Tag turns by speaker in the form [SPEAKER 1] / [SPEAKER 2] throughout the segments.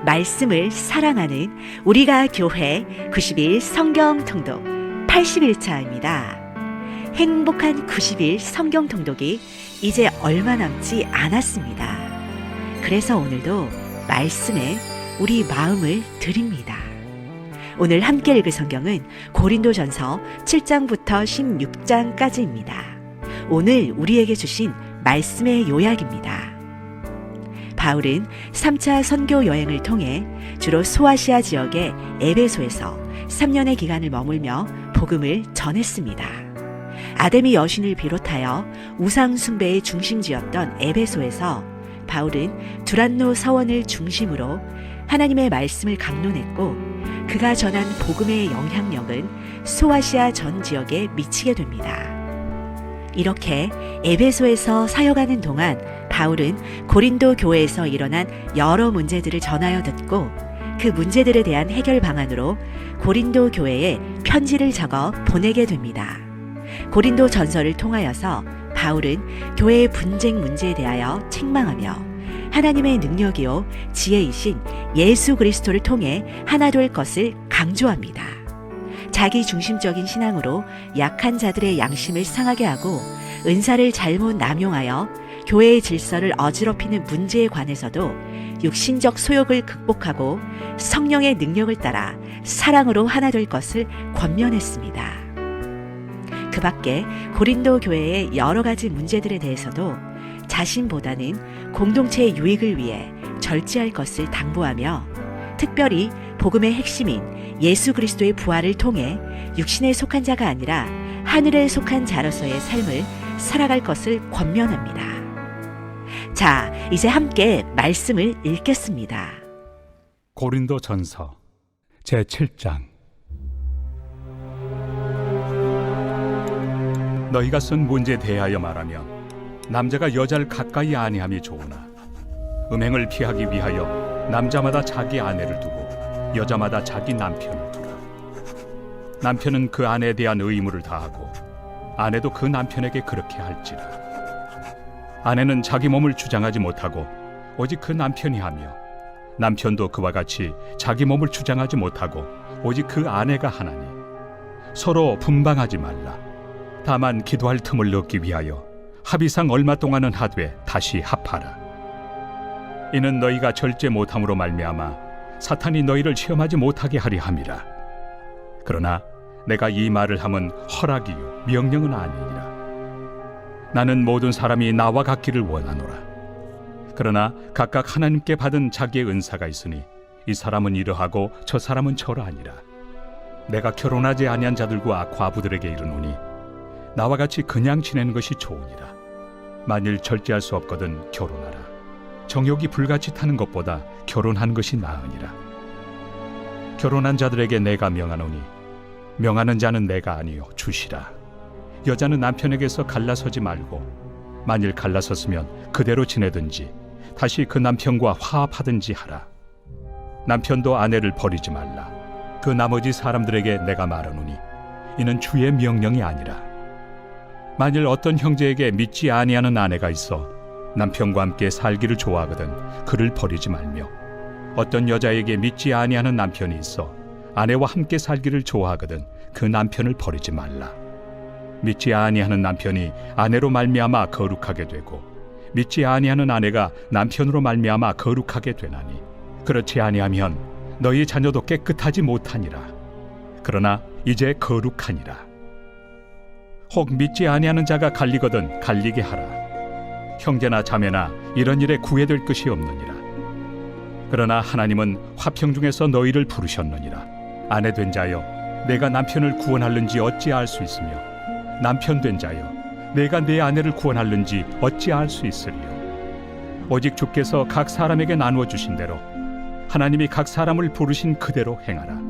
[SPEAKER 1] 말씀을 사랑하는 우리가 교회 90일 성경 통독 81차입니다. 행복한 90일 성경 통독이 이제 얼마 남지 않았습니다. 그래서 오늘도 말씀에 우리 마음을 드립니다. 오늘 함께 읽을 성경은 고린도전서 7장부터 16장까지입니다. 오늘 우리에게 주신 말씀의 요약입니다. 바울은 3차 선교 여행을 통해 주로 소아시아 지역의 에베소에서 3년의 기간을 머물며 복음을 전했습니다. 아데미 여신을 비롯하여 우상 숭배의 중심지였던 에베소에서 바울은 두란노 서원을 중심으로 하나님의 말씀을 강론했고, 그가 전한 복음의 영향력은 소아시아 전 지역에 미치게 됩니다. 이렇게 에베소에서 사역하는 동안 바울은 고린도 교회에서 일어난 여러 문제들을 전하여 듣고, 그 문제들에 대한 해결 방안으로 고린도 교회에 편지를 적어 보내게 됩니다. 고린도 전서를 통하여서 바울은 교회의 분쟁 문제에 대하여 책망하며 하나님의 능력이요 지혜이신 예수 그리스도를 통해 하나 될 것을 강조합니다. 자기 중심적인 신앙으로 약한 자들의 양심을 상하게 하고 은사를 잘못 남용하여 교회의 질서를 어지럽히는 문제에 관해서도 육신적 소욕을 극복하고 성령의 능력을 따라 사랑으로 하나 될 것을 권면했습니다. 그 밖에 고린도 교회의 여러 가지 문제들에 대해서도 자신보다는 공동체의 유익을 위해 절제할 것을 당부하며, 특별히 복음의 핵심인 예수 그리스도의 부활을 통해 육신에 속한 자가 아니라 하늘에 속한 자로서의 삶을 살아갈 것을 권면합니다. 자, 이제 함께 말씀을 읽겠습니다.
[SPEAKER 2] 고린도전서 제7장. 너희가 쓴 문제에 대하여 말하면 남자가 여자를 가까이 아니함이 좋으나 음행을 피하기 위하여 남자마다 자기 아내를 두고 여자마다 자기 남편을 두라. 남편은 그 아내에 대한 의무를 다하고 아내도 그 남편에게 그렇게 할지라. 아내는 자기 몸을 주장하지 못하고 오직 그 남편이 하며, 남편도 그와 같이 자기 몸을 주장하지 못하고 오직 그 아내가 하나니, 서로 분방하지 말라. 다만 기도할 틈을 얻기 위하여 합의상 얼마 동안은 하되 다시 합하라. 이는 너희가 절제 못함으로 말미암아 사탄이 너희를 시험하지 못하게 하려 함이라. 그러나 내가 이 말을 함은 허락이요 명령은 아니니라. 나는 모든 사람이 나와 같기를 원하노라. 그러나 각각 하나님께 받은 자기의 은사가 있으니 이 사람은 이러하고 저 사람은 저러하니라. 내가 결혼하지 아니한 자들과 과부들에게 이르노니 나와 같이 그냥 지내는 것이 좋으니라. 만일 절제할 수 없거든 결혼하라. 정욕이 불같이 타는 것보다 결혼하는 것이 나으니라. 결혼한 자들에게 내가 명하노니 명하는 자는 내가 아니요 주시라. 여자는 남편에게서 갈라서지 말고 만일 갈라섰으면 그대로 지내든지 다시 그 남편과 화합하든지 하라. 남편도 아내를 버리지 말라. 그 나머지 사람들에게 내가 말하노니 이는 주의 명령이 아니라. 만일 어떤 형제에게 믿지 아니하는 아내가 있어 남편과 함께 살기를 좋아하거든 그를 버리지 말며, 어떤 여자에게 믿지 아니하는 남편이 있어 아내와 함께 살기를 좋아하거든 그 남편을 버리지 말라. 믿지 아니하는 남편이 아내로 말미암아 거룩하게 되고 믿지 아니하는 아내가 남편으로 말미암아 거룩하게 되나니, 그렇지 아니하면 너희 자녀도 깨끗하지 못하니라. 그러나 이제 거룩하니라. 혹 믿지 아니하는 자가 갈리거든 갈리게 하라. 형제나 자매나 이런 일에 구애될 것이 없느니라. 그러나 하나님은 화평 중에서 너희를 부르셨느니라. 아내 된 자여, 내가 남편을 구원할는지 어찌 알 수 있으며, 남편 된 자여, 내가 내 아내를 구원할는지 어찌 알 수 있으리요. 오직 주께서 각 사람에게 나누어 주신 대로 하나님이 각 사람을 부르신 그대로 행하라.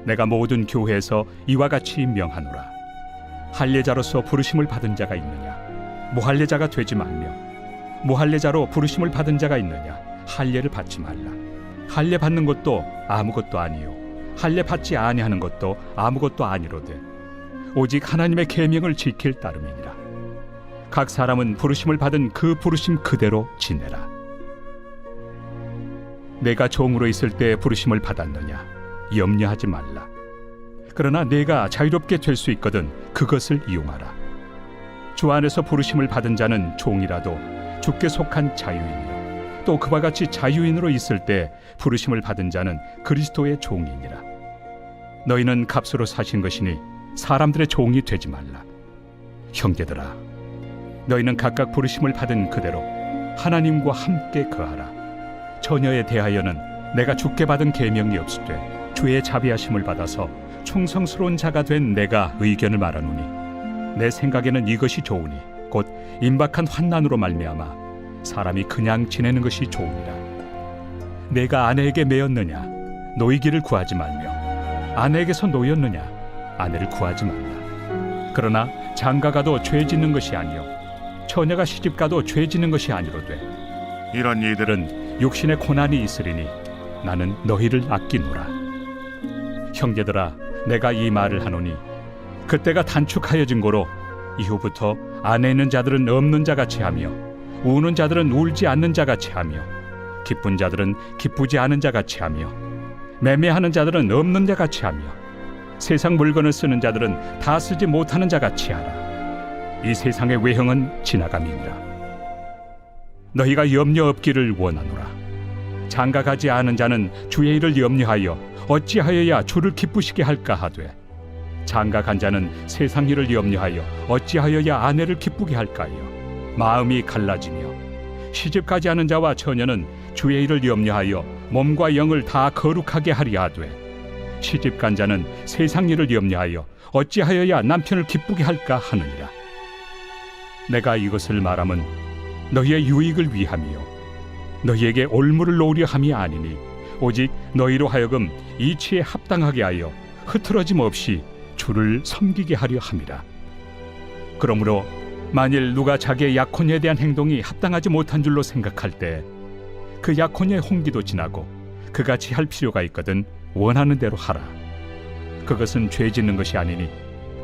[SPEAKER 2] 내가 모든 교회에서 이와 같이 명하노라. 할례자로서 부르심을 받은 자가 있느냐? 무할례자가 되지 말며, 무할례자로 부르심을 받은 자가 있느냐? 할례를 받지 말라. 할례 받는 것도 아무것도 아니요 할례 받지 아니하는 것도 아무것도 아니로되 오직 하나님의 계명을 지킬 따름이니라. 각 사람은 부르심을 받은 그 부르심 그대로 지내라. 내가 종으로 있을 때 부르심을 받았느냐? 염려하지 말라. 그러나 내가 자유롭게 될 수 있거든 그것을 이용하라. 주 안에서 부르심을 받은 자는 종이라도 주께 속한 자유인이요 또 그와 같이 자유인으로 있을 때 부르심을 받은 자는 그리스도의 종이니라. 너희는 값으로 사신 것이니 사람들의 종이 되지 말라. 형제들아, 너희는 각각 부르심을 받은 그대로 하나님과 함께 거하라. 처녀에 대하여는 내가 주께 받은 계명이 없으되 주의 자비하심을 받아서 충성스러운 자가 된 내가 의견을 말하노니 내 생각에는 이것이 좋으니 곧 임박한 환난으로 말미암아 사람이 그냥 지내는 것이 좋으니라. 내가 아내에게 매였느냐? 노이기를 구하지 말며 아내에게서 노였느냐? 아내를 구하지 말라. 그러나 장가가도 죄 짓는 것이 아니요 처녀가 시집가도 죄 짓는 것이 아니로되 이런 이들은 육신의 고난이 있으리니 나는 너희를 아끼노라. 형제들아, 내가 이 말을 하노니 그때가 단축하여진 고로 이후부터 안에 있는 자들은 없는 자같이 하며 우는 자들은 울지 않는 자같이 하며 기쁜 자들은 기쁘지 않은 자같이 하며 매매하는 자들은 없는 자같이 하며 세상 물건을 쓰는 자들은 다 쓰지 못하는 자같이 하라. 이 세상의 외형은 지나감이니라. 너희가 염려 없기를 원하노라. 장가가지 않은 자는 주의 일을 염려하여 어찌하여야 주를 기쁘시게 할까 하되 장가간 자는 세상 일을 염려하여 어찌하여야 아내를 기쁘게 할까요? 마음이 갈라지며 시집가지 않은 자와 처녀는 주의 일을 염려하여 몸과 영을 다 거룩하게 하리 하되 시집간 자는 세상 일을 염려하여 어찌하여야 남편을 기쁘게 할까 하느니라. 내가 이것을 말함은 너희의 유익을 위함이요 너희에게 올무를 놓으려 함이 아니니 오직 너희로 하여금 이치에 합당하게 하여 흐트러짐 없이 주를 섬기게 하려 함이라. 그러므로 만일 누가 자기의 약혼에 대한 행동이 합당하지 못한 줄로 생각할 때 그 약혼의 홍기도 지나고 그같이 할 필요가 있거든 원하는 대로 하라. 그것은 죄 짓는 것이 아니니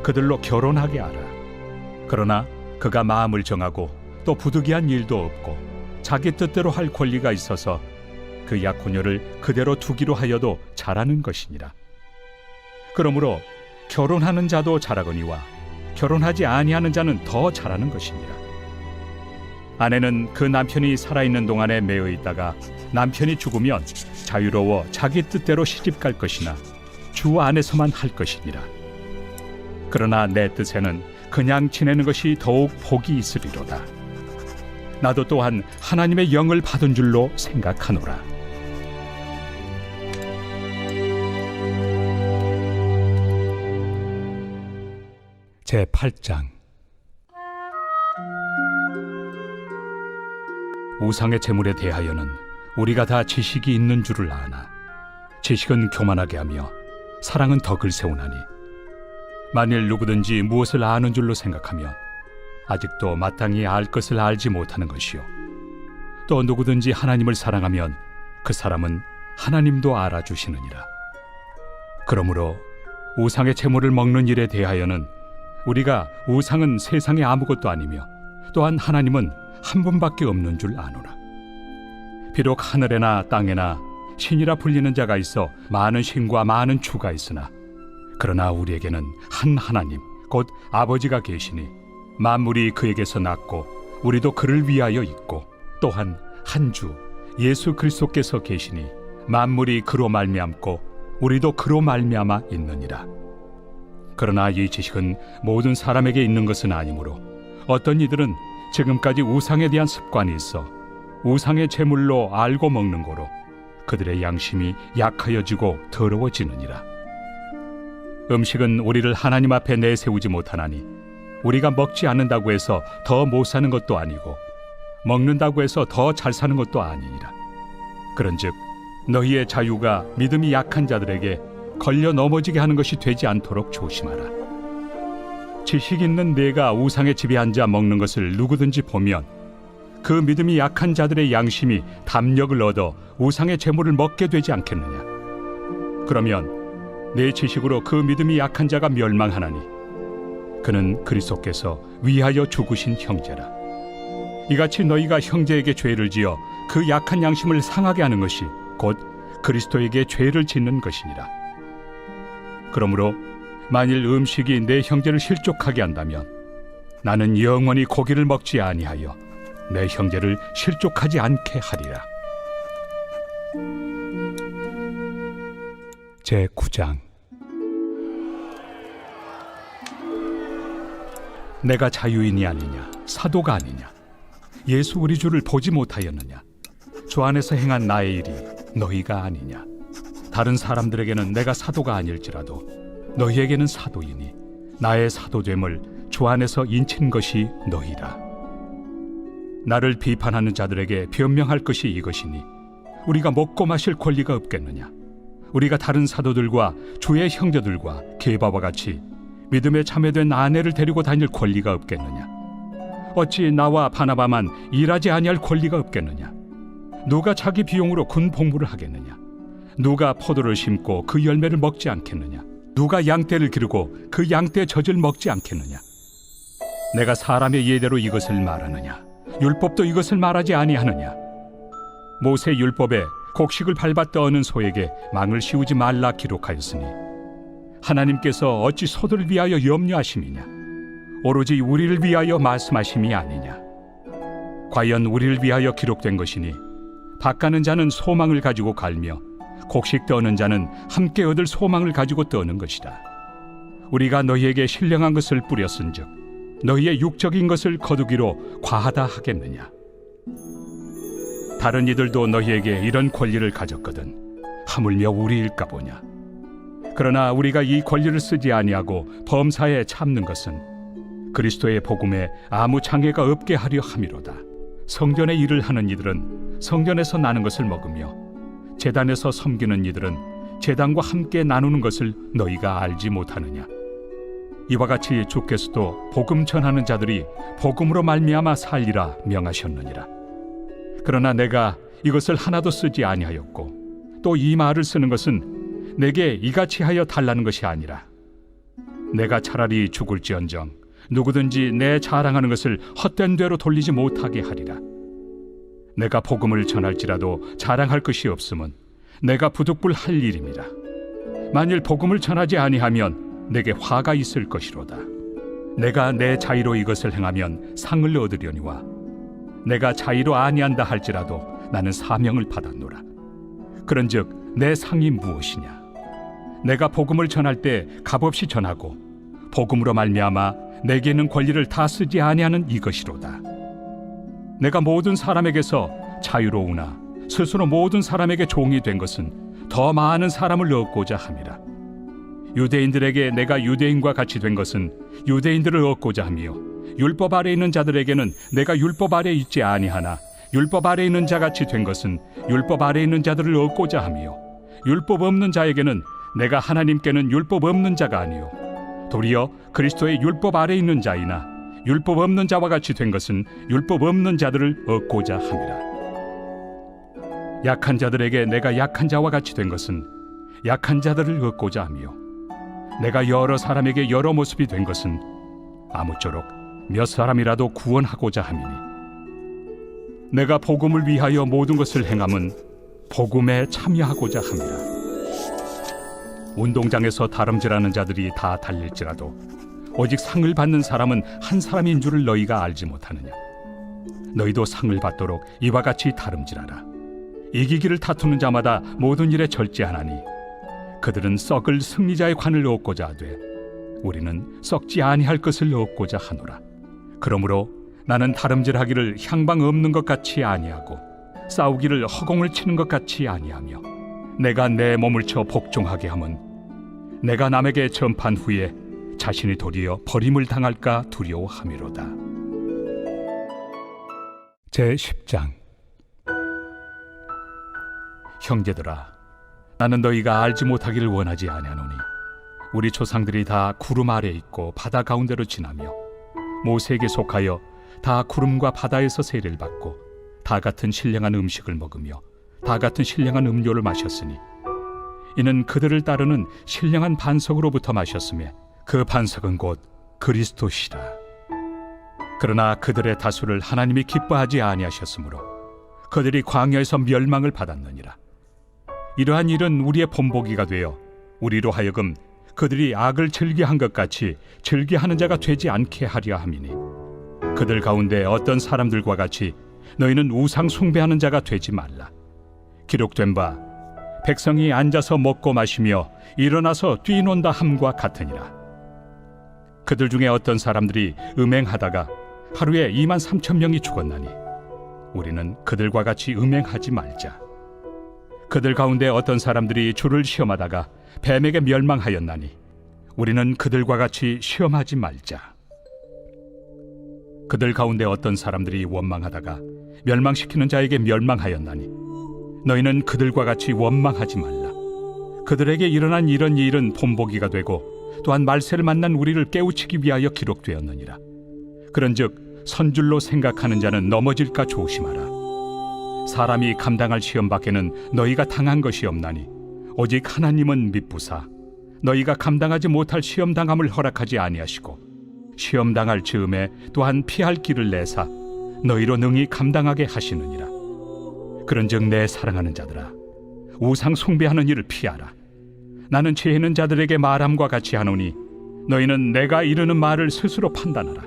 [SPEAKER 2] 그들로 결혼하게 하라. 그러나 그가 마음을 정하고 또 부득이한 일도 없고 자기 뜻대로 할 권리가 있어서 그 약혼녀를 그대로 두기로 하여도 잘하는 것이니라. 그러므로 결혼하는 자도 잘하거니와 결혼하지 아니하는 자는 더 잘하는 것이니라. 아내는 그 남편이 살아있는 동안에 매여 있다가 남편이 죽으면 자유로워 자기 뜻대로 시집갈 것이나 주 안에서만 할 것이니라. 그러나 내 뜻에는 그냥 지내는 것이 더욱 복이 있으리로다. 나도 또한 하나님의 영을 받은 줄로 생각하노라. 제8장. 우상의 제물에 대하여는 우리가 다 지식이 있는 줄을 아나 지식은 교만하게 하며 사랑은 덕을 세우나니 만일 누구든지 무엇을 아는 줄로 생각하면 아직도 마땅히 알 것을 알지 못하는 것이요 또 누구든지 하나님을 사랑하면 그 사람은 하나님도 알아주시느니라. 그러므로 우상의 제물을 먹는 일에 대하여는 우리가 우상은 세상에 아무것도 아니며 또한 하나님은 한 분밖에 없는 줄 아노라. 비록 하늘에나 땅에나 신이라 불리는 자가 있어 많은 신과 많은 주가 있으나 그러나 우리에게는 한 하나님 곧 아버지가 계시니 만물이 그에게서 났고 우리도 그를 위하여 있고 또한 한 주 예수 그리스도께서 계시니 만물이 그로 말미암고 우리도 그로 말미암아 있느니라. 그러나 이 지식은 모든 사람에게 있는 것은 아니므로 어떤 이들은 지금까지 우상에 대한 습관이 있어 우상의 제물로 알고 먹는 거로 그들의 양심이 약하여지고 더러워지느니라. 음식은 우리를 하나님 앞에 내세우지 못하나니 우리가 먹지 않는다고 해서 더 못 사는 것도 아니고 먹는다고 해서 더 잘 사는 것도 아니니라. 그런즉 너희의 자유가 믿음이 약한 자들에게 걸려 넘어지게 하는 것이 되지 않도록 조심하라. 지식 있는 내가 우상의 집에 앉아 먹는 것을 누구든지 보면 그 믿음이 약한 자들의 양심이 담력을 얻어 우상의 제물을 먹게 되지 않겠느냐. 그러면 내 지식으로 그 믿음이 약한 자가 멸망하나니 그는 그리스도께서 위하여 죽으신 형제라. 이같이 너희가 형제에게 죄를 지어 그 약한 양심을 상하게 하는 것이 곧 그리스도에게 죄를 짓는 것이니라. 그러므로 만일 음식이 내 형제를 실족하게 한다면 나는 영원히 고기를 먹지 아니하여 내 형제를 실족하지 않게 하리라. 제9장. 내가 자유인이 아니냐, 사도가 아니냐, 예수 우리 주를 보지 못하였느냐, 주 안에서 행한 나의 일이 너희가 아니냐. 다른 사람들에게는 내가 사도가 아닐지라도 너희에게는 사도이니 나의 사도됨을 주 안에서 인친 것이 너희라. 나를 비판하는 자들에게 변명할 것이 이것이니 우리가 먹고 마실 권리가 없겠느냐. 우리가 다른 사도들과 주의 형제들과 게바와 같이 믿음에 참여된 아내를 데리고 다닐 권리가 없겠느냐. 어찌 나와 바나바만 일하지 아니할 권리가 없겠느냐. 누가 자기 비용으로 군 복무를 하겠느냐. 누가 포도를 심고 그 열매를 먹지 않겠느냐. 누가 양떼를 기르고 그 양떼의 젖을 먹지 않겠느냐. 내가 사람의 예대로 이것을 말하느냐. 율법도 이것을 말하지 아니하느냐. 모세 율법에 곡식을 밟아 떠는 소에게 망을 씌우지 말라 기록하였으니 하나님께서 어찌 소들을 위하여 염려하심이냐. 오로지 우리를 위하여 말씀하심이 아니냐. 과연 우리를 위하여 기록된 것이니 밭가는 자는 소망을 가지고 갈며 곡식 떠는 자는 함께 얻을 소망을 가지고 떠는 것이다. 우리가 너희에게 신령한 것을 뿌렸은즉 너희의 육적인 것을 거두기로 과하다 하겠느냐. 다른 이들도 너희에게 이런 권리를 가졌거든 하물며 우리일까 보냐. 그러나 우리가 이 권리를 쓰지 아니하고 범사에 참는 것은 그리스도의 복음에 아무 장애가 없게 하려 함이로다. 성전의 일을 하는 이들은 성전에서 나는 것을 먹으며 제단에서 섬기는 이들은 제단과 함께 나누는 것을 너희가 알지 못하느냐. 이와 같이 주께서도 복음 전하는 자들이 복음으로 말미암아 살리라 명하셨느니라. 그러나 내가 이것을 하나도 쓰지 아니하였고 또 이 말을 쓰는 것은 내게 이같이 하여 달라는 것이 아니라 내가 차라리 죽을지언정 누구든지 내 자랑하는 것을 헛된 대로 돌리지 못하게 하리라. 내가 복음을 전할지라도 자랑할 것이 없음은 내가 부득불할 일입니다. 만일 복음을 전하지 아니하면 내게 화가 있을 것이로다. 내가 내 자의로 이것을 행하면 상을 얻으려니와 내가 자의로 아니한다 할지라도 나는 사명을 받았노라. 그런즉 내 상이 무엇이냐. 내가 복음을 전할 때 값없이 전하고 복음으로 말미암아 내게 있는 권리를 다 쓰지 아니하는 이것이로다. 내가 모든 사람에게서 자유로우나 스스로 모든 사람에게 종이 된 것은 더 많은 사람을 얻고자 함이라. 유대인들에게 내가 유대인과 같이 된 것은 유대인들을 얻고자 하며 율법 아래 있는 자들에게는 내가 율법 아래 있지 아니하나 율법 아래 있는 자같이 된 것은 율법 아래 있는 자들을 얻고자 하며 율법 없는 자에게는 내가 하나님께는 율법 없는 자가 아니요 도리어 그리스도의 율법 아래 있는 자이나 율법 없는 자와 같이 된 것은 율법 없는 자들을 얻고자 함이라. 약한 자들에게 내가 약한 자와 같이 된 것은 약한 자들을 얻고자 하며 내가 여러 사람에게 여러 모습이 된 것은 아무쪼록 몇 사람이라도 구원하고자 함이니 내가 복음을 위하여 모든 것을 행함은 복음에 참여하고자 함이라. 운동장에서 다름질하는 자들이 다 달릴지라도 오직 상을 받는 사람은 한 사람인 줄을 너희가 알지 못하느냐. 너희도 상을 받도록 이와 같이 다름질하라. 이기기를 다투는 자마다 모든 일에 절제하나니 그들은 썩을 승리자의 관을 얻고자 하되 우리는 썩지 아니할 것을 얻고자 하노라. 그러므로 나는 다름질하기를 향방 없는 것 같이 아니하고 싸우기를 허공을 치는 것 같이 아니하며 내가 내 몸을 쳐 복종하게 함은 내가 남에게 전판 후에 자신이 도리어 버림을 당할까 두려워함이로다. 제10장. 형제들아, 나는 너희가 알지 못하기를 원하지 아니하노니 우리 조상들이 다 구름 아래 있고 바다 가운데로 지나며 모세에게 속하여 다 구름과 바다에서 세례를 받고 다 같은 신령한 음식을 먹으며 다 같은 신령한 음료를 마셨으니 이는 그들을 따르는 신령한 반석으로부터 마셨으며 그 반석은 곧 그리스도시라. 그러나 그들의 다수를 하나님이 기뻐하지 아니하셨으므로 그들이 광야에서 멸망을 받았느니라. 이러한 일은 우리의 본보기가 되어 우리로 하여금 그들이 악을 즐기한 것 같이 즐기하는 자가 되지 않게 하려 함이니, 그들 가운데 어떤 사람들과 같이 너희는 우상 숭배하는 자가 되지 말라. 기록된 바 백성이 앉아서 먹고 마시며 일어나서 뛰논다 함과 같으니라. 그들 중에 어떤 사람들이 음행하다가 하루에 23,000명이 죽었나니 우리는 그들과 같이 음행하지 말자. 그들 가운데 어떤 사람들이 주를 시험하다가 뱀에게 멸망하였나니 우리는 그들과 같이 시험하지 말자. 그들 가운데 어떤 사람들이 원망하다가 멸망시키는 자에게 멸망하였나니 너희는 그들과 같이 원망하지 말라. 그들에게 일어난 이런 일은 본보기가 되고 또한 말세를 만난 우리를 깨우치기 위하여 기록되었느니라. 그런즉 선줄로 생각하는 자는 넘어질까 조심하라. 사람이 감당할 시험 밖에는 너희가 당한 것이 없나니 오직 하나님은 미쁘사 너희가 감당하지 못할 시험 당함을 허락하지 아니하시고 시험 당할 즈음에 또한 피할 길을 내사 너희로 능히 감당하게 하시느니라. 그런즉 내 사랑하는 자들아, 우상 숭배하는 일을 피하라. 나는 죄 있는 자들에게 말함과 같이 하노니 너희는 내가 이르는 말을 스스로 판단하라.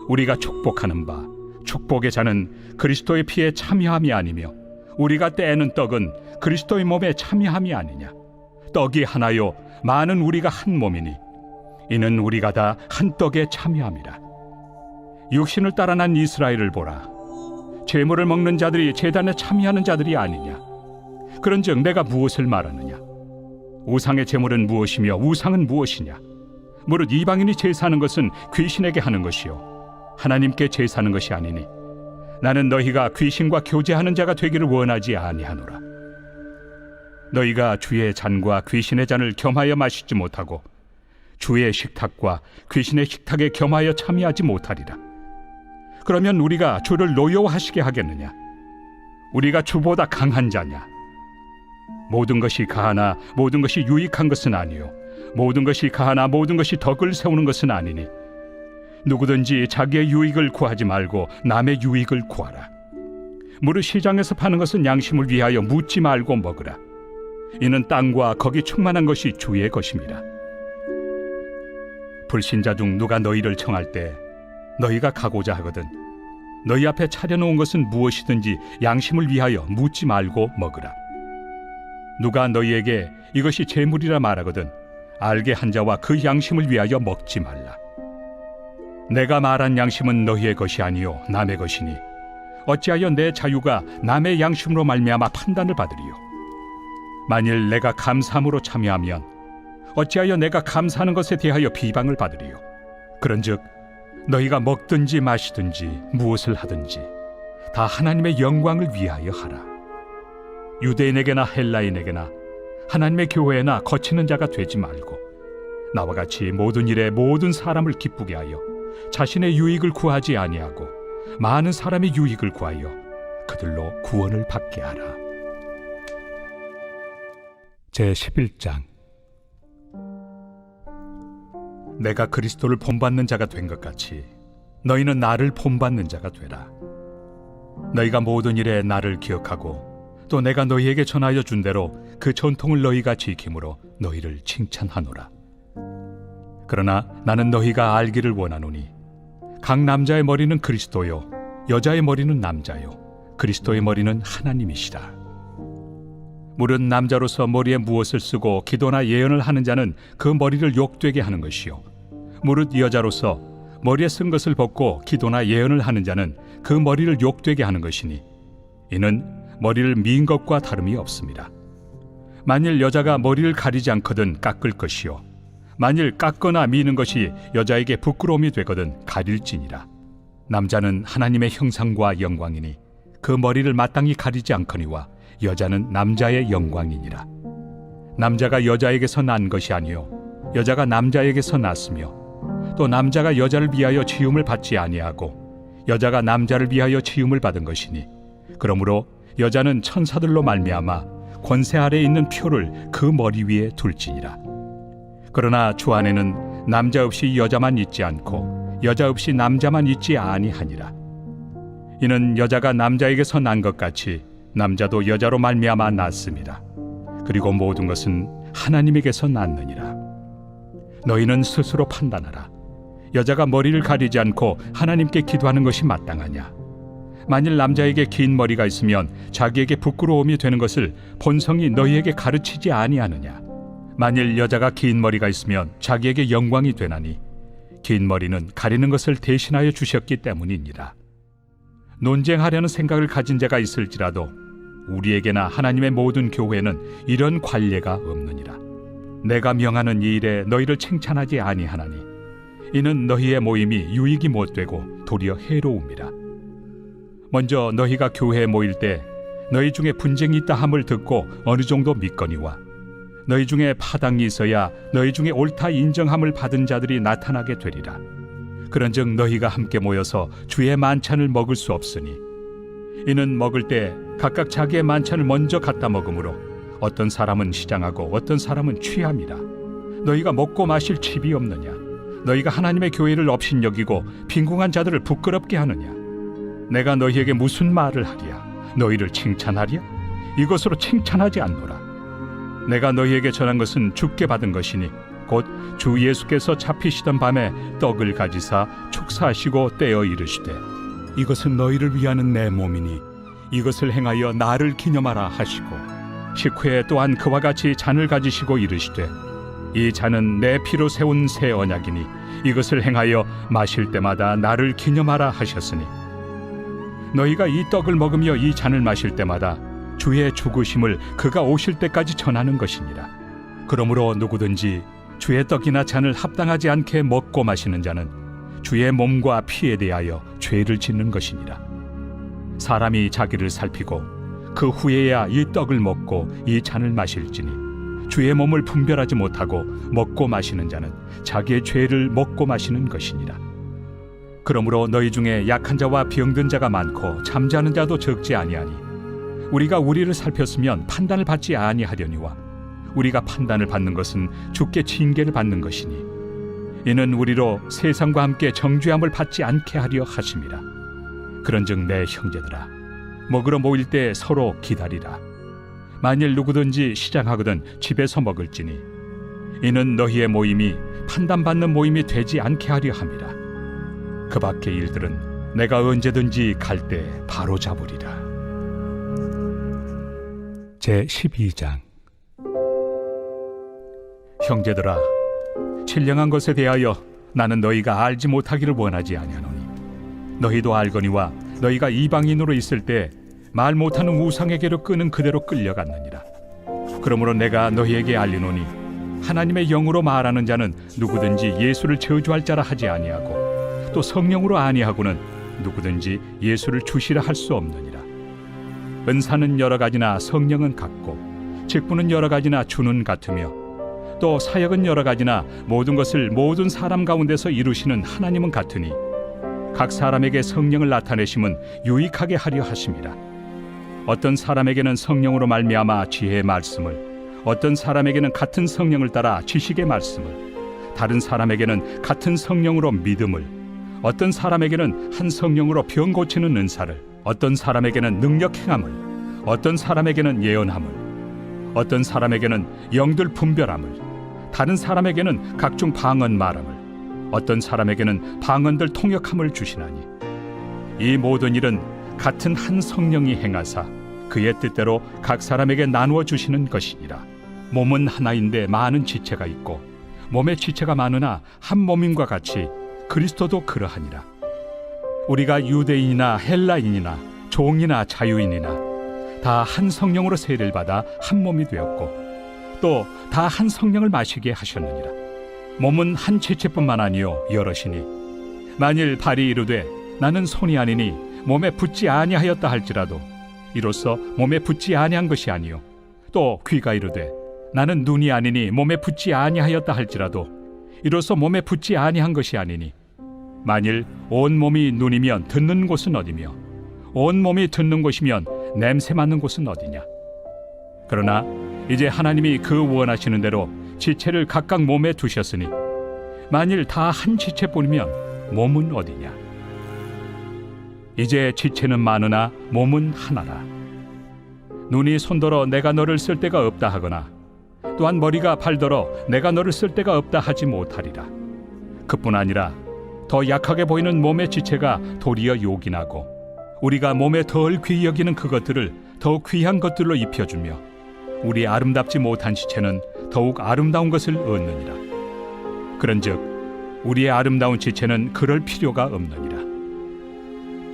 [SPEAKER 2] 우리가 축복하는 바 축복의 자는 그리스도의 피에 참여함이 아니며 우리가 떼는 떡은 그리스도의 몸에 참여함이 아니냐. 떡이 하나요 많은 우리가 한 몸이니 이는 우리가 다 한 떡에 참여함이라. 육신을 따라 난 이스라엘을 보라. 제물을 먹는 자들이 제단에 참여하는 자들이 아니냐. 그런즉 내가 무엇을 말하느냐. 우상의 제물은 무엇이며 우상은 무엇이냐. 무릇 이방인이 제사하는 것은 귀신에게 하는 것이요 하나님께 제사하는 것이 아니니 나는 너희가 귀신과 교제하는 자가 되기를 원하지 아니하노라. 너희가 주의 잔과 귀신의 잔을 겸하여 마시지 못하고 주의 식탁과 귀신의 식탁에 겸하여 참여하지 못하리라. 그러면 우리가 주를 노여워하시게 하겠느냐. 우리가 주보다 강한 자냐. 모든 것이 가하나 모든 것이 유익한 것은 아니요 모든 것이 가하나 모든 것이 덕을 세우는 것은 아니니 누구든지 자기의 유익을 구하지 말고 남의 유익을 구하라. 무릇 시장에서 파는 것은 양심을 위하여 묻지 말고 먹으라. 이는 땅과 거기 충만한 것이 주의 것입니다. 불신자 중 누가 너희를 청할 때 너희가 가고자 하거든 너희 앞에 차려놓은 것은 무엇이든지 양심을 위하여 묻지 말고 먹으라. 누가 너희에게 이것이 제물이라 말하거든 알게 한 자와 그 양심을 위하여 먹지 말라. 내가 말한 양심은 너희의 것이 아니요 남의 것이니 어찌하여 내 자유가 남의 양심으로 말미암아 판단을 받으리요. 만일 내가 감사함으로 참여하면 어찌하여 내가 감사하는 것에 대하여 비방을 받으리요. 그런즉 너희가 먹든지 마시든지 무엇을 하든지 다 하나님의 영광을 위하여 하라. 유대인에게나 헬라인에게나 하나님의 교회나 거치는 자가 되지 말고 나와 같이 모든 일에 모든 사람을 기쁘게 하여 자신의 유익을 구하지 아니하고 많은 사람의 유익을 구하여 그들로 구원을 받게 하라. 제11장. 내가 그리스도를 본받는 자가 된 것 같이 너희는 나를 본받는 자가 되라. 너희가 모든 일에 나를 기억하고 또 내가 너희에게 전하여 준 대로 그 전통을 너희가 지킴으로 너희를 칭찬하노라. 그러나 나는 너희가 알기를 원하노니 각 남자의 머리는 그리스도요 여자의 머리는 남자요 그리스도의 머리는 하나님이시라. 무릇 남자로서 머리에 무엇을 쓰고 기도나 예언을 하는 자는 그 머리를 욕되게 하는 것이요 무릇 여자로서 머리에 쓴 것을 벗고 기도나 예언을 하는 자는 그 머리를 욕되게 하는 것이니 이는 머리를 미인 것과 다름이 없습니다. 만일 여자가 머리를 가리지 않거든 깎을 것이요 만일 깎거나 미는 것이 여자에게 부끄러움이 되거든 가릴지니라. 남자는 하나님의 형상과 영광이니 그 머리를 마땅히 가리지 않거니와 여자는 남자의 영광이니라. 남자가 여자에게서 난 것이 아니요 여자가 남자에게서 났으며 또 남자가 여자를 위하여 지음을 받지 아니하고 여자가 남자를 위하여 지음을 받은 것이니 그러므로 여자는 천사들로 말미암아 권세 아래에 있는 표를 그 머리 위에 둘지니라. 그러나 주 안에는 남자 없이 여자만 있지 않고 여자 없이 남자만 있지 아니하니라. 이는 여자가 남자에게서 난 것 같이 남자도 여자로 말미암아 났습니다. 그리고 모든 것은 하나님에게서 났느니라. 너희는 스스로 판단하라. 여자가 머리를 가리지 않고 하나님께 기도하는 것이 마땅하냐? 만일 남자에게 긴 머리가 있으면 자기에게 부끄러움이 되는 것을 본성이 너희에게 가르치지 아니하느냐? 만일 여자가 긴 머리가 있으면 자기에게 영광이 되나니 긴 머리는 가리는 것을 대신하여 주셨기 때문이니라. 논쟁하려는 생각을 가진 자가 있을지라도 우리에게나 하나님의 모든 교회는 이런 관례가 없느니라. 내가 명하는 이 일에 너희를 칭찬하지 아니하나니 이는 너희의 모임이 유익이 못되고 도리어 해로움이라. 먼저 너희가 교회에 모일 때 너희 중에 분쟁이 있다 함을 듣고 어느 정도 믿거니와 너희 중에 파당이 있어야 너희 중에 옳다 인정함을 받은 자들이 나타나게 되리라. 그런즉 너희가 함께 모여서 주의 만찬을 먹을 수 없으니 이는 먹을 때 각각 자기의 만찬을 먼저 갖다 먹으므로 어떤 사람은 시장하고 어떤 사람은 취함이라. 너희가 먹고 마실 칩이 없느냐? 너희가 하나님의 교회를 업신여기고 빈궁한 자들을 부끄럽게 하느냐? 내가 너희에게 무슨 말을 하랴? 너희를 칭찬하랴? 이것으로 칭찬하지 않노라. 내가 너희에게 전한 것은 주께 받은 것이니 곧 주 예수께서 잡히시던 밤에 떡을 가지사 축사하시고 떼어 이르시되 이것은 너희를 위하는 내 몸이니 이것을 행하여 나를 기념하라 하시고 식후에 또한 그와 같이 잔을 가지시고 이르시되 이 잔은 내 피로 세운 새 언약이니 이것을 행하여 마실 때마다 나를 기념하라 하셨으니 너희가 이 떡을 먹으며 이 잔을 마실 때마다 주의 죽으심을 그가 오실 때까지 전하는 것이니라. 그러므로 누구든지 주의 떡이나 잔을 합당하지 않게 먹고 마시는 자는 주의 몸과 피에 대하여 죄를 짓는 것이니라. 사람이 자기를 살피고 그 후에야 이 떡을 먹고 이 잔을 마실지니 주의 몸을 분별하지 못하고 먹고 마시는 자는 자기의 죄를 먹고 마시는 것이니라. 그러므로 너희 중에 약한 자와 병든 자가 많고 잠자는 자도 적지 아니하니 우리가 우리를 살폈으면 판단을 받지 아니하려니와 우리가 판단을 받는 것은 주께 징계를 받는 것이니 이는 우리로 세상과 함께 정죄함을 받지 않게 하려 하심이라. 그런즉 내 형제들아 먹으러 모일 때 서로 기다리라. 만일 누구든지 시장하거든 집에서 먹을지니 이는 너희의 모임이 판단받는 모임이 되지 않게 하려 함이라. 그 밖의 일들은 내가 언제든지 갈 때 바로 잡으리라. 제12장. 형제들아, 신령한 것에 대하여 나는 너희가 알지 못하기를 원하지 아니하노니 너희도 알거니와 너희가 이방인으로 있을 때 말 못하는 우상에게로 끄는 그대로 끌려갔느니라. 그러므로 내가 너희에게 알리노니 하나님의 영으로 말하는 자는 누구든지 예수를 저주할 자라 하지 아니하고 또 성령으로 아니하고는 누구든지 예수를 주시라 할 수 없느니라. 은사는 여러 가지나 성령은 같고 직분은 여러 가지나 주는 같으며 또 사역은 여러 가지나 모든 것을 모든 사람 가운데서 이루시는 하나님은 같으니 각 사람에게 성령을 나타내심은 유익하게 하려 하심이라. 어떤 사람에게는 성령으로 말미암아 지혜의 말씀을, 어떤 사람에게는 같은 성령을 따라 지식의 말씀을, 다른 사람에게는 같은 성령으로 믿음을, 어떤 사람에게는 한 성령으로 병 고치는 은사를, 어떤 사람에게는 능력 행함을, 어떤 사람에게는 예언함을, 어떤 사람에게는 영들 분별함을, 다른 사람에게는 각종 방언 말함을, 어떤 사람에게는 방언들 통역함을 주시나니 이 모든 일은 같은 한 성령이 행하사 그의 뜻대로 각 사람에게 나누어 주시는 것이니라. 몸은 하나인데 많은 지체가 있고 몸의 지체가 많으나 한 몸임과 같이 그리스도도 그러하니라. 우리가 유대인이나 헬라인이나 종이나 자유인이나 다 한 성령으로 세례를 받아 한 몸이 되었고 또 다 한 성령을 마시게 하셨느니라. 몸은 한 지체뿐만 아니요 여럿이니 만일 발이 이르되 나는 손이 아니니 몸에 붙지 아니하였다 할지라도 이로써 몸에 붙지 아니한 것이 아니요 또 귀가 이르되 나는 눈이 아니니 몸에 붙지 아니하였다 할지라도 이로써 몸에 붙지 아니한 것이 아니니 만일 온 몸이 눈이면 듣는 곳은 어디며 온 몸이 듣는 곳이면 냄새 맡는 곳은 어디냐. 그러나 이제 하나님이 그 원하시는 대로 지체를 각각 몸에 두셨으니 만일 다 한 지체뿐이면 몸은 어디냐. 이제 지체는 많으나 몸은 하나라. 눈이 손더러 내가 너를 쓸 데가 없다 하거나 또한 머리가 발더러 내가 너를 쓸 데가 없다 하지 못하리라. 그뿐 아니라 더 약하게 보이는 몸의 지체가 도리어 요긴하고 우리가 몸에 덜 귀히 여기는 그것들을 더욱 귀한 것들로 입혀주며 우리 아름답지 못한 지체는 더욱 아름다운 것을 얻느니라. 그런즉 우리의 아름다운 지체는 그럴 필요가 없느니라.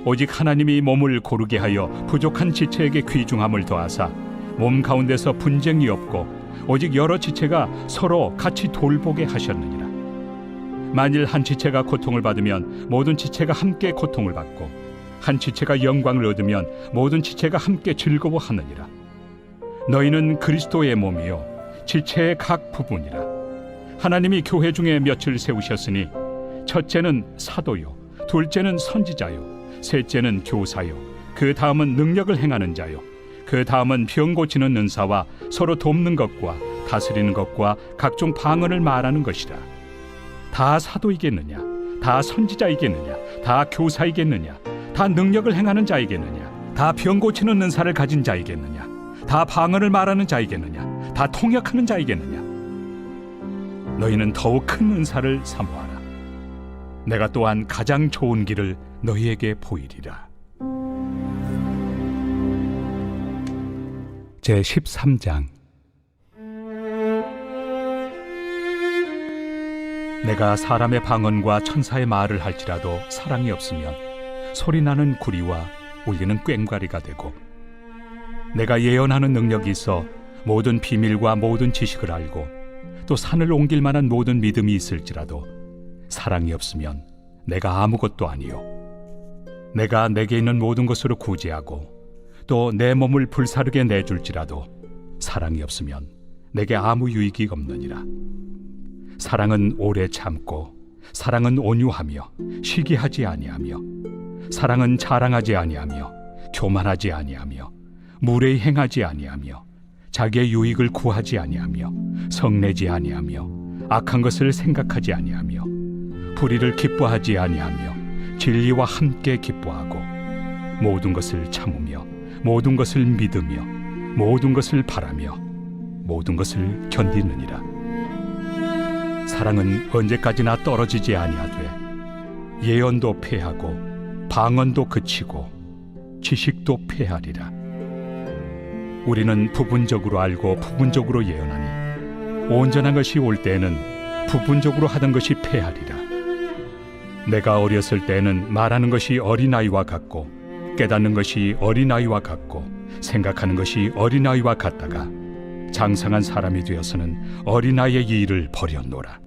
[SPEAKER 2] 오직 하나님이 몸을 고르게 하여 부족한 지체에게 귀중함을 더하사 몸 가운데서 분쟁이 없고 오직 여러 지체가 서로 같이 돌보게 하셨느니라. 만일 한 지체가 고통을 받으면 모든 지체가 함께 고통을 받고 한 지체가 영광을 얻으면 모든 지체가 함께 즐거워하느니라. 너희는 그리스도의 몸이요 지체의 각 부분이라. 하나님이 교회 중에 몇을 세우셨으니 첫째는 사도요 둘째는 선지자요 셋째는 교사요 그 다음은 능력을 행하는 자요 그 다음은 병 고치는 은사와 서로 돕는 것과 다스리는 것과 각종 방언을 말하는 것이라. 다 사도이겠느냐? 다 선지자이겠느냐? 다 교사이겠느냐? 다 능력을 행하는 자이겠느냐? 다 병 고치는 은사를 가진 자이겠느냐? 다 방언을 말하는 자이겠느냐? 다 통역하는 자이겠느냐? 너희는 더욱 큰 은사를 사모하라. 내가 또한 가장 좋은 길을 너희에게 보이리라. 제 13장. 내가 사람의 방언과 천사의 말을 할지라도 사랑이 없으면 소리나는 구리와 울리는 꽹과리가 되고 내가 예언하는 능력이 있어 모든 비밀과 모든 지식을 알고 또 산을 옮길 만한 모든 믿음이 있을지라도 사랑이 없으면 내가 아무것도 아니요 내가 내게 있는 모든 것으로 구제하고 또 내 몸을 불사르게 내줄지라도 사랑이 없으면 내게 아무 유익이 없느니라. 사랑은 오래 참고 사랑은 온유하며 시기하지 아니하며 사랑은 자랑하지 아니하며 교만하지 아니하며 무례히 행하지 아니하며 자기의 유익을 구하지 아니하며 성내지 아니하며 악한 것을 생각하지 아니하며 불의를 기뻐하지 아니하며 진리와 함께 기뻐하고 모든 것을 참으며 모든 것을 믿으며 모든 것을 바라며 모든 것을 견디느니라. 사랑은 언제까지나 떨어지지 아니하되 예언도 패하고 방언도 그치고 지식도 패하리라. 우리는 부분적으로 알고 부분적으로 예언하니 온전한 것이 올 때에는 부분적으로 하던 것이 패하리라. 내가 어렸을 때에는 말하는 것이 어린아이와 같고 깨닫는 것이 어린아이와 같고 생각하는 것이 어린아이와 같다가 장성한 사람이 되어서는 어린아이의 일을 버렸노라.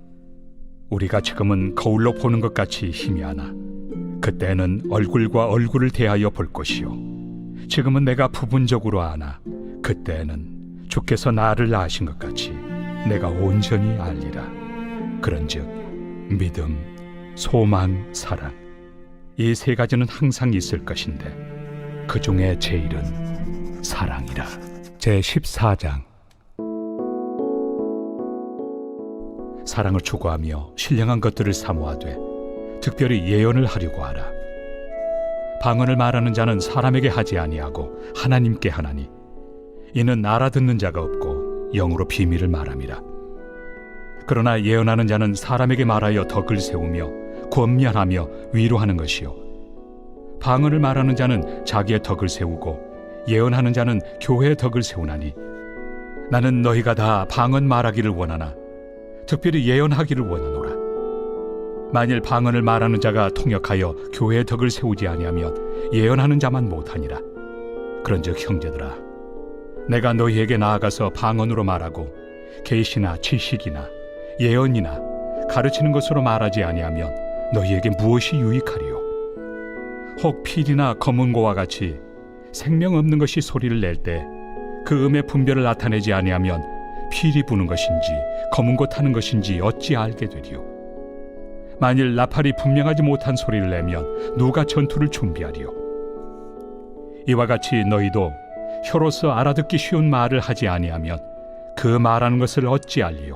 [SPEAKER 2] 우리가 지금은 거울로 보는 것 같이 희미하나 그때는 얼굴과 얼굴을 대하여 볼 것이요 지금은 내가 부분적으로 아나 그때는 주께서 나를 아신 것 같이 내가 온전히 알리라. 그런즉 믿음, 소망, 사랑 이 세 가지는 항상 있을 것인데 그 중에 제일은 사랑이라. 제 14장. 사랑을 추구하며 신령한 것들을 사모하되 특별히 예언을 하려고 하라. 방언을 말하는 자는 사람에게 하지 아니하고 하나님께 하나니 이는 알아듣는 자가 없고 영으로 비밀을 말함이라. 그러나 예언하는 자는 사람에게 말하여 덕을 세우며 권면하며 위로하는 것이요 방언을 말하는 자는 자기의 덕을 세우고 예언하는 자는 교회의 덕을 세우나니 나는 너희가 다 방언 말하기를 원하나 특별히 예언하기를 원하노라. 만일 방언을 말하는 자가 통역하여 교회의 덕을 세우지 아니하면 예언하는 자만 못하니라. 그런즉 형제들아 내가 너희에게 나아가서 방언으로 말하고 계시나 지식이나 예언이나 가르치는 것으로 말하지 아니하면 너희에게 무엇이 유익하리요? 혹 필이나 검은고와 같이 생명 없는 것이 소리를 낼 때 그 음의 분별을 나타내지 아니하면 필이 부는 것인지 검은고 타는 것인지 어찌 알게 되리요? 만일 나팔이 분명하지 못한 소리를 내면 누가 전투를 준비하리요? 이와 같이 너희도 혀로서 알아듣기 쉬운 말을 하지 아니하면 그 말하는 것을 어찌 알리요?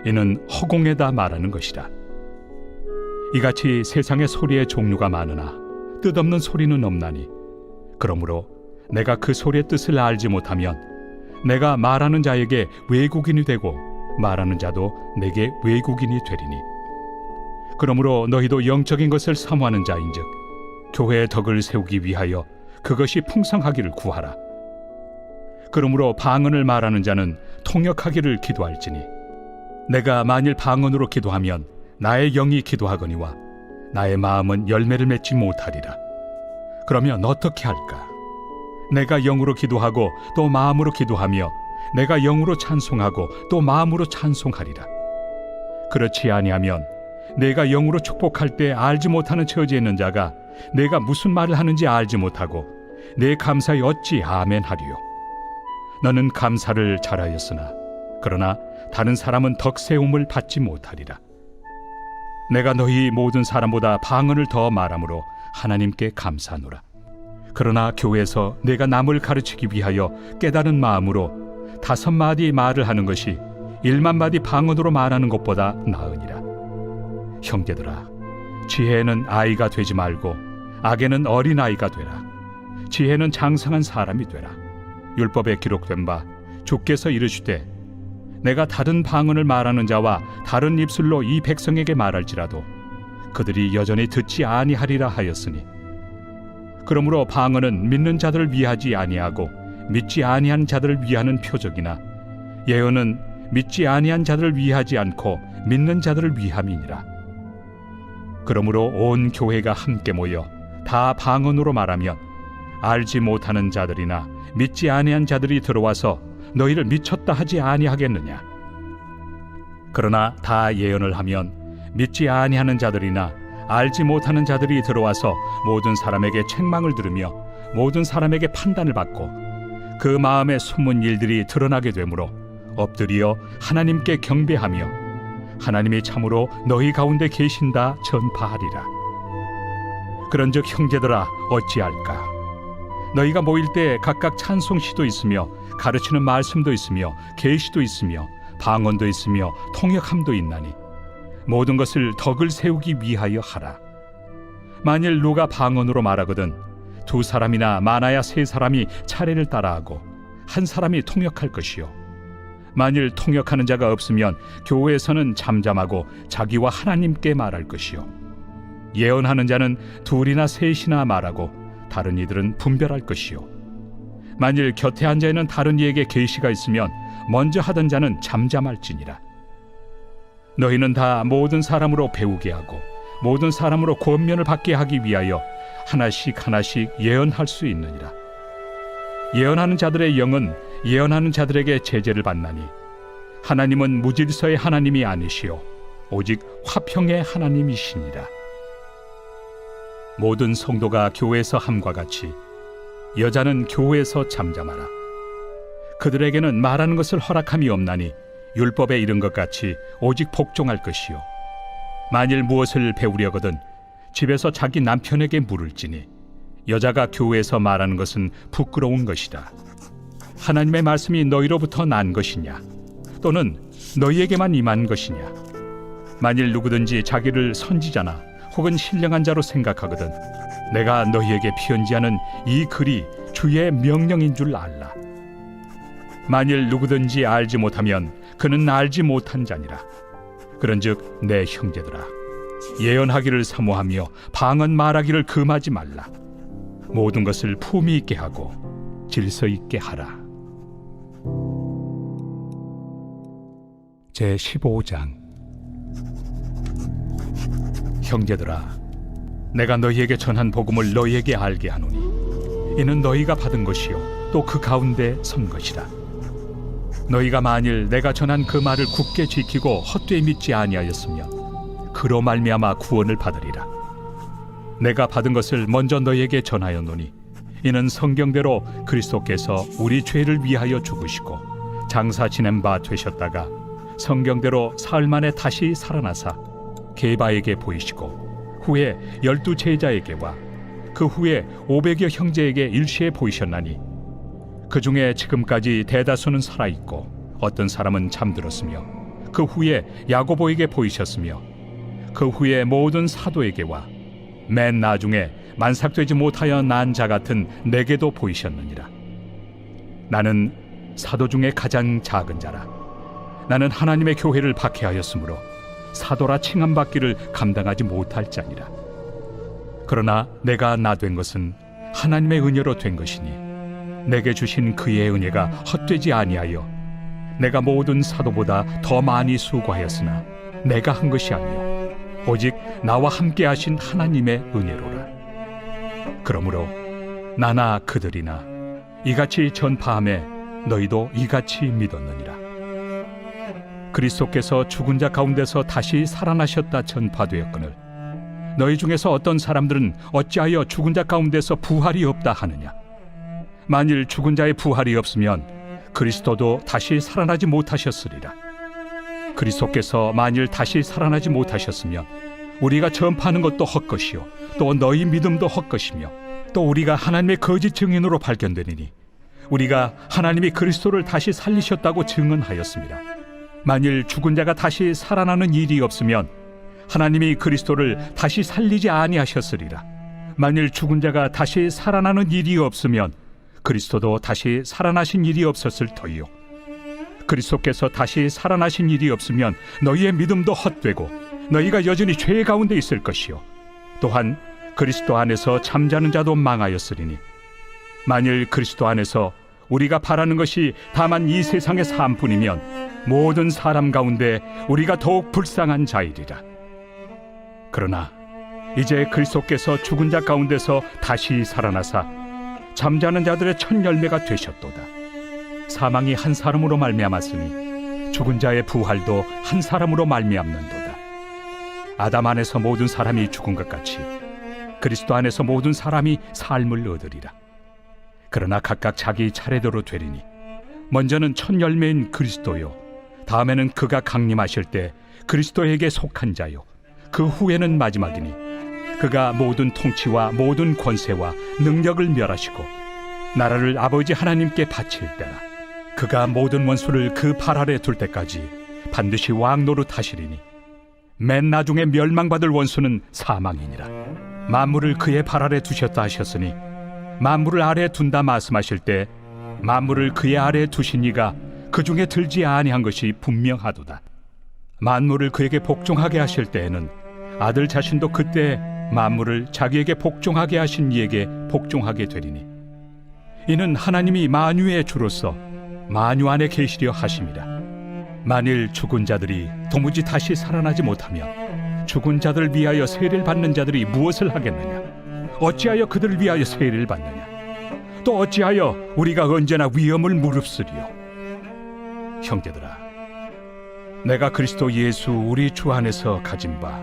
[SPEAKER 2] 이는 허공에다 말하는 것이라. 이같이 세상의 소리의 종류가 많으나 뜻없는 소리는 없나니 그러므로 내가 그 소리의 뜻을 알지 못하면 내가 말하는 자에게 외국인이 되고 말하는 자도 내게 외국인이 되리니 그러므로 너희도 영적인 것을 사모하는 자인즉 교회의 덕을 세우기 위하여 그것이 풍성하기를 구하라. 그러므로 방언을 말하는 자는 통역하기를 기도할지니 내가 만일 방언으로 기도하면 나의 영이 기도하거니와 나의 마음은 열매를 맺지 못하리라. 그러면 어떻게 할까? 내가 영으로 기도하고 또 마음으로 기도하며 내가 영으로 찬송하고 또 마음으로 찬송하리라. 그렇지 아니하면 내가 영으로 축복할 때 알지 못하는 처지에 있는 자가 내가 무슨 말을 하는지 알지 못하고 내 감사에 어찌 아멘하리요. 너는 감사를 잘하였으나 그러나 다른 사람은 덕세움을 받지 못하리라. 내가 너희 모든 사람보다 방언을 더 말함으로 하나님께 감사하노라. 그러나 교회에서 내가 남을 가르치기 위하여 깨달은 마음으로 5마디 말을 하는 것이 1만마디 방언으로 말하는 것보다 나으니라. 형제들아, 지혜는 아이가 되지 말고 악에는 어린아이가 되라. 지혜는 장성한 사람이 되라. 율법에 기록된 바 주께서 이르시되 내가 다른 방언을 말하는 자와 다른 입술로 이 백성에게 말할지라도 그들이 여전히 듣지 아니하리라 하였으니 그러므로 방언은 믿는 자들을 위하지 아니하고 믿지 아니한 자들을 위하는 표적이나 예언은 믿지 아니한 자들을 위하지 않고 믿는 자들을 위함이니라. 그러므로 온 교회가 함께 모여 다 방언으로 말하면 알지 못하는 자들이나 믿지 아니한 자들이 들어와서 너희를 미쳤다 하지 아니하겠느냐? 그러나 다 예언을 하면 믿지 아니하는 자들이나 알지 못하는 자들이 들어와서 모든 사람에게 책망을 들으며 모든 사람에게 판단을 받고 그 마음에 숨은 일들이 드러나게 되므로 엎드려 하나님께 경배하며 하나님이 참으로 너희 가운데 계신다 전파하리라. 그런즉 형제들아 어찌할까? 너희가 모일 때 각각 찬송시도 있으며 가르치는 말씀도 있으며 계시도 있으며 방언도 있으며 통역함도 있나니 모든 것을 덕을 세우기 위하여 하라. 만일 누가 방언으로 말하거든 2사람이나 많아야 3사람이 차례를 따라하고 1사람이 통역할 것이요 만일 통역하는 자가 없으면 교회에서는 잠잠하고 자기와 하나님께 말할 것이요 예언하는 자는 2이나 3이나 말하고 다른 이들은 분별할 것이요 만일 곁에 앉아 있는 다른 이에게 계시가 있으면 먼저 하던 자는 잠잠할지니라. 너희는 다 모든 사람으로 배우게 하고 모든 사람으로 권면을 받게 하기 위하여 하나씩 예언할 수 있느니라. 예언하는 자들의 영은 예언하는 자들에게 제재를 받나니 하나님은 무질서의 하나님이 아니시오 오직 화평의 하나님이시니라. 모든 성도가 교회에서 함과 같이 여자는 교회에서 잠잠하라. 그들에게는 말하는 것을 허락함이 없나니 율법에 이른 것 같이 오직 복종할 것이요 만일 무엇을 배우려거든 집에서 자기 남편에게 물을지니 여자가 교회에서 말하는 것은 부끄러운 것이라. 하나님의 말씀이 너희로부터 난 것이냐 또는 너희에게만 임한 것이냐. 만일 누구든지 자기를 선지자나 혹은 신령한 자로 생각하거든 내가 너희에게 편지하는 이 글이 주의 명령인 줄 알라. 만일 누구든지 알지 못하면 그는 알지 못한 자니라. 그런즉 내 형제들아 예언하기를 사모하며 방언 말하기를 금하지 말라. 모든 것을 품위 있게 하고 질서 있게 하라. 제15장. 형제들아 내가 너희에게 전한 복음을 너희에게 알게 하노니 이는 너희가 받은 것이요 또 그 가운데 선 것이라. 너희가 만일 내가 전한 그 말을 굳게 지키고 헛되이 믿지 아니하였으면 그로 말미암아 구원을 받으리라. 내가 받은 것을 먼저 너희에게 전하였노니 이는 성경대로 그리스도께서 우리 죄를 위하여 죽으시고 장사 지낸 바 되셨다가 성경대로 사흘 만에 다시 살아나사 게바에게 보이시고 후에 12 제자에게와 그 후에 500여 형제에게 일시에 보이셨나니 그 중에 지금까지 대다수는 살아있고 어떤 사람은 잠들었으며 그 후에 야고보에게 보이셨으며 그 후에 모든 사도에게와 맨 나중에 만삭되지 못하여 난 자 같은 내게도 보이셨느니라. 나는 사도 중에 가장 작은 자라. 나는 하나님의 교회를 박해하였으므로 사도라 칭함받기를 감당하지 못할 자니라. 그러나 내가 나 된 것은 하나님의 은혜로 된 것이니 내게 주신 그의 은혜가 헛되지 아니하여 내가 모든 사도보다 더 많이 수고하였으나 내가 한 것이 아니요 오직 나와 함께 하신 하나님의 은혜로라. 그러므로 나나 그들이나 이같이 전파함에 너희도 이같이 믿었느니라. 그리스도께서 죽은 자 가운데서 다시 살아나셨다 전파되었거늘 너희 중에서 어떤 사람들은 어찌하여 죽은 자 가운데서 부활이 없다 하느냐. 만일 죽은 자의 부활이 없으면 그리스도도 다시 살아나지 못하셨으리라. 그리스도께서 만일 다시 살아나지 못하셨으면 우리가 전파하는 것도 헛것이요 또 너희 믿음도 헛것이며 또 우리가 하나님의 거짓 증인으로 발견되리니 우리가 하나님이 그리스도를 다시 살리셨다고 증언하였습니다. 만일 죽은 자가 다시 살아나는 일이 없으면 하나님이 그리스도를 다시 살리지 아니하셨으리라. 만일 죽은 자가 다시 살아나는 일이 없으면 그리스도도 다시 살아나신 일이 없었을 터이요 그리스도께서 다시 살아나신 일이 없으면 너희의 믿음도 헛되고 너희가 여전히 죄 가운데 있을 것이요 또한 그리스도 안에서 잠자는 자도 망하였으리니 만일 그리스도 안에서 우리가 바라는 것이 다만 이 세상의 삶뿐이면 모든 사람 가운데 우리가 더욱 불쌍한 자이리라. 그러나 이제 그리스도께서 죽은 자 가운데서 다시 살아나사 잠자는 자들의 첫 열매가 되셨도다. 사망이 한 사람으로 말미암았으니 죽은 자의 부활도 한 사람으로 말미암는도다. 아담 안에서 모든 사람이 죽은 것 같이 그리스도 안에서 모든 사람이 삶을 얻으리라. 그러나 각각 자기 차례대로 되리니 먼저는 첫 열매인 그리스도요 다음에는 그가 강림하실 때 그리스도에게 속한 자요 그 후에는 마지막이니 그가 모든 통치와 모든 권세와 능력을 멸하시고 나라를 아버지 하나님께 바칠 때라. 그가 모든 원수를 그 발 아래 둘 때까지 반드시 왕 노릇하시리니 맨 나중에 멸망받을 원수는 사망이니라. 만물을 그의 발 아래 두셨다 하셨으니 만물을 아래 둔다 말씀하실 때 만물을 그의 아래 두신 이가 그 중에 들지 아니한 것이 분명하도다. 만물을 그에게 복종하게 하실 때에는 아들 자신도 그때 만물을 자기에게 복종하게 하신 이에게 복종하게 되리니 이는 하나님이 만유의 주로서 만유 안에 계시려 하심이라. 만일 죽은 자들이 도무지 다시 살아나지 못하면 죽은 자들을 위하여 세례를 받는 자들이 무엇을 하겠느냐? 어찌하여 그들을 위하여 세례를 받느냐? 또 어찌하여 우리가 언제나 위험을 무릅쓰리요? 형제들아, 내가 그리스도 예수 우리 주 안에서 가진 바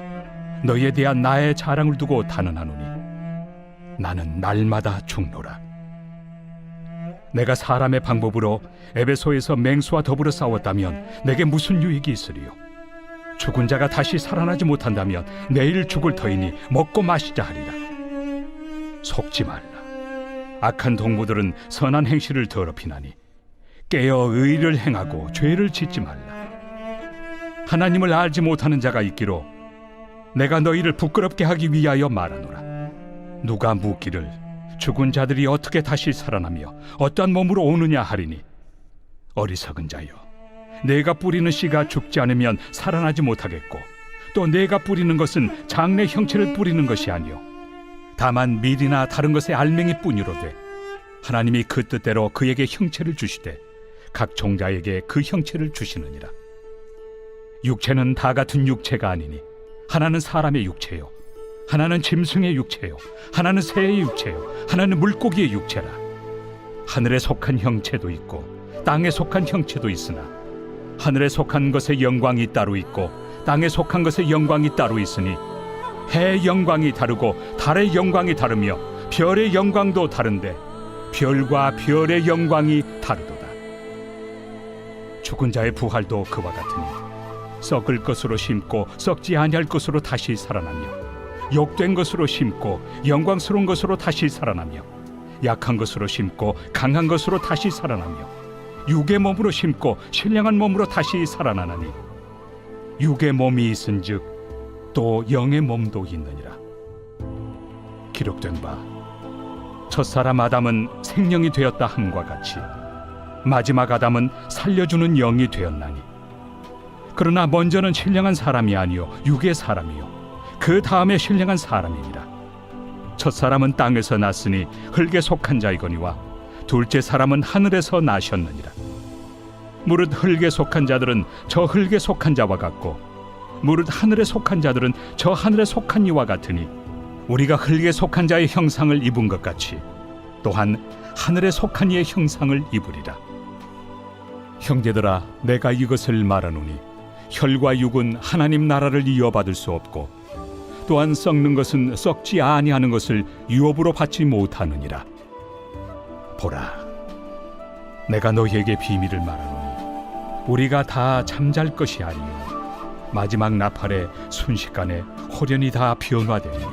[SPEAKER 2] 너희에 대한 나의 자랑을 두고 단언하노니 나는 날마다 죽노라. 내가 사람의 방법으로 에베소에서 맹수와 더불어 싸웠다면 내게 무슨 유익이 있으리요? 죽은 자가 다시 살아나지 못한다면 내일 죽을 터이니 먹고 마시자 하리라. 속지 말라. 악한 동무들은 선한 행실을 더럽히나니 깨어 의를 행하고 죄를 짓지 말라. 하나님을 알지 못하는 자가 있기로 내가 너희를 부끄럽게 하기 위하여 말하노라. 누가 묻기를 죽은 자들이 어떻게 다시 살아나며 어떠한 몸으로 오느냐 하리니 어리석은 자여, 내가 뿌리는 씨가 죽지 않으면 살아나지 못하겠고 또 내가 뿌리는 것은 장래 형체를 뿌리는 것이 아니요 다만 밀이나 다른 것의 알맹이 뿐이로되 하나님이 그 뜻대로 그에게 형체를 주시되 각 종자에게 그 형체를 주시느니라. 육체는 다 같은 육체가 아니니 하나는 사람의 육체요 하나는 짐승의 육체요 하나는 새의 육체요 하나는 물고기의 육체라. 하늘에 속한 형체도 있고 땅에 속한 형체도 있으나 하늘에 속한 것의 영광이 따로 있고 땅에 속한 것의 영광이 따로 있으니 해의 영광이 다르고 달의 영광이 다르며 별의 영광도 다른데 별과 별의 영광이 다르도다. 죽은 자의 부활도 그와 같으니 썩을 것으로 심고 썩지 아니할 것으로 다시 살아나며 욕된 것으로 심고 영광스러운 것으로 다시 살아나며 약한 것으로 심고 강한 것으로 다시 살아나며 육의 몸으로 심고 신령한 몸으로 다시 살아나나니 육의 몸이 있은즉 또 영의 몸도 있느니라. 기록된 바 첫사람 아담은 생명이 되었다 함과 같이 마지막 아담은 살려주는 영이 되었나니 그러나 먼저는 신령한 사람이 아니요 육의 사람이요 그 다음에 신령한 사람이니라. 첫사람은 땅에서 났으니 흙에 속한 자이거니와 둘째 사람은 하늘에서 나셨느니라. 무릇 흙에 속한 자들은 저 흙에 속한 자와 같고 무릇 하늘에 속한 자들은 저 하늘에 속한 이와 같으니 우리가 흙에 속한 자의 형상을 입은 것 같이 또한 하늘에 속한 이의 형상을 입으리라. 형제들아, 내가 이것을 말하노니 혈과 육은 하나님 나라를 이어받을 수 없고 또한 썩는 것은 썩지 아니하는 것을 유업으로 받지 못하느니라. 보라, 내가 너희에게 비밀을 말하노니 우리가 다 잠잘 것이 아니요 마지막 나팔에 순식간에 홀연히 다 변화되니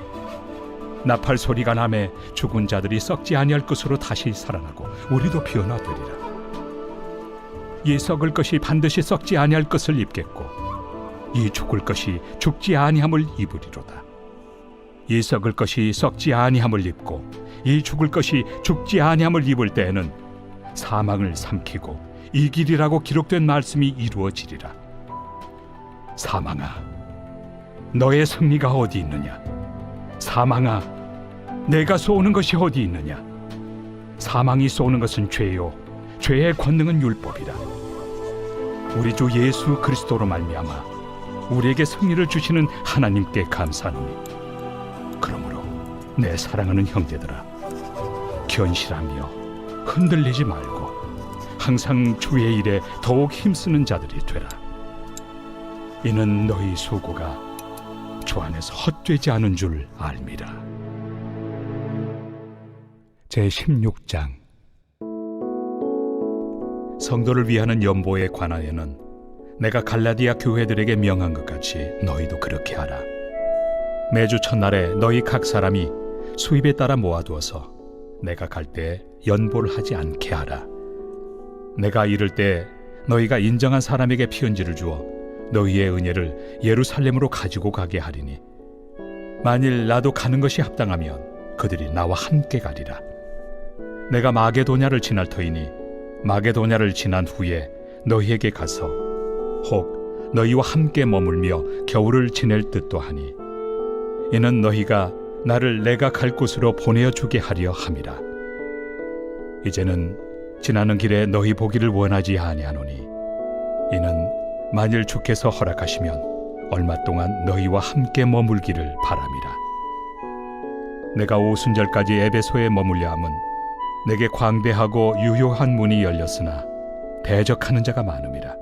[SPEAKER 2] 나팔 소리가 나매 죽은 자들이 썩지 아니할 것으로 다시 살아나고 우리도 변화되리라. 이 썩을 것이 반드시 썩지 아니할 것을 입겠고 이 죽을 것이 죽지 아니함을 입으리로다. 이 썩을 것이 썩지 아니함을 입고 이 죽을 것이 죽지 아니함을 입을 때에는 사망을 삼키고 이기리라고 기록된 말씀이 이루어지리라. 사망아, 너의 승리가 어디 있느냐? 사망아, 내가 쏘는 것이 어디 있느냐? 사망이 쏘는 것은 죄요 죄의 권능은 율법이라. 우리 주 예수 그리스도로 말미암아 우리에게 승리를 주시는 하나님께 감사하노니 그러므로 내 사랑하는 형제들아, 견실하며 흔들리지 말고 항상 주의 일에 더욱 힘쓰는 자들이 되라. 이는 너희 수고가 주 안에서 헛되지 않은 줄 알미라. 제16장. 성도를 위하는 연보에 관하여는 내가 갈라디아 교회들에게 명한 것 같이 너희도 그렇게 하라. 매주 첫날에 너희 각 사람이 수입에 따라 모아두어서 내가 갈 때 연보를 하지 않게 하라. 내가 이를 때 너희가 인정한 사람에게 편지를 주어 너희의 은혜를 예루살렘으로 가지고 가게 하리니 만일 나도 가는 것이 합당하면 그들이 나와 함께 가리라. 내가 마게도냐를 지날 터이니 마게도냐를 지난 후에 너희에게 가서 혹 너희와 함께 머물며 겨울을 지낼 뜻도 하니 이는 너희가 나를 내가 갈 곳으로 보내어주게 하려 함이라. 이제는 지나는 길에 너희 보기를 원하지 아니하노니 이는 만일 주께서 허락하시면 얼마 동안 너희와 함께 머물기를 바람이라. 내가 오순절까지 에베소에 머물려 함은 내게 광대하고 유효한 문이 열렸으나 대적하는 자가 많음이라.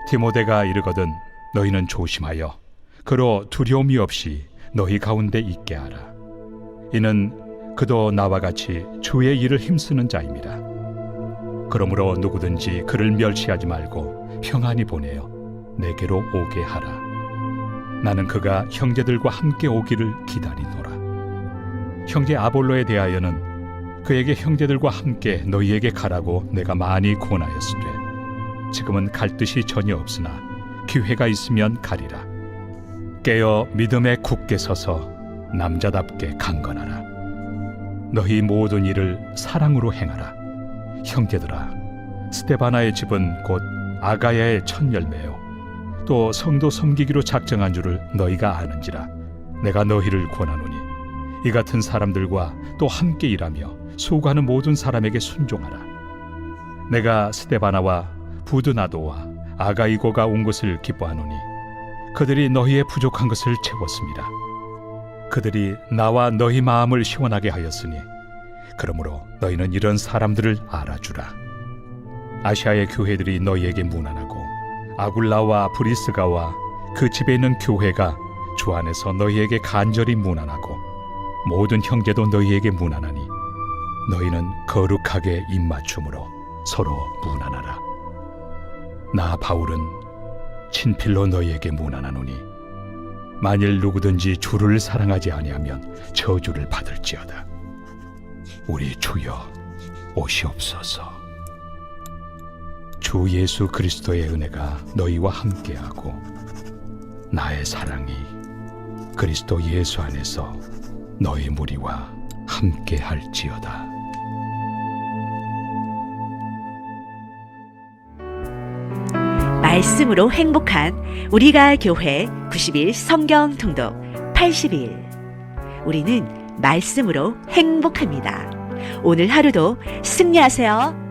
[SPEAKER 2] 디모데가 이르거든 너희는 조심하여 그로 두려움이 없이 너희 가운데 있게 하라. 이는 그도 나와 같이 주의 일을 힘쓰는 자임이라. 그러므로 누구든지 그를 멸시하지 말고 평안히 보내어 내게로 오게 하라. 나는 그가 형제들과 함께 오기를 기다리노라. 형제 아볼로에 대하여는 그에게 형제들과 함께 너희에게 가라고 내가 많이 권하였으되 지금은 갈 뜻이 전혀 없으나 기회가 있으면 가리라. 깨어 믿음에 굳게 서서 남자답게 강건하라. 너희 모든 일을 사랑으로 행하라. 형제들아, 스데바나의 집은 곧 아가야의 첫 열매요 또 성도 섬기기로 작정한 줄을 너희가 아는지라. 내가 너희를 권하노니 이 같은 사람들과 또 함께 일하며 수고하는 모든 사람에게 순종하라. 내가 스데바나와 부드나도와 아가이고가 온 것을 기뻐하노니 그들이 너희의 부족한 것을 채웠습니다. 그들이 나와 너희 마음을 시원하게 하였으니 그러므로 너희는 이런 사람들을 알아주라. 아시아의 교회들이 너희에게 문안하고 아굴라와 브리스가와 그 집에 있는 교회가 주 안에서 너희에게 간절히 문안하고 모든 형제도 너희에게 문안하니 너희는 거룩하게 입맞춤으로 서로 문안하라. 나 바울은 친필로 너희에게 문안하노니 만일 누구든지 주를 사랑하지 아니하면 저주를 받을지어다. 우리 주여 오시옵소서. 주 예수 그리스도의 은혜가 너희와 함께하고 나의 사랑이 그리스도 예수 안에서 너희 무리와 함께 할지어다.
[SPEAKER 1] 말씀으로 행복한 우리가 교회 90일 성경 통독 80일. 우리는 말씀으로 행복합니다. 오늘 하루도 승리하세요.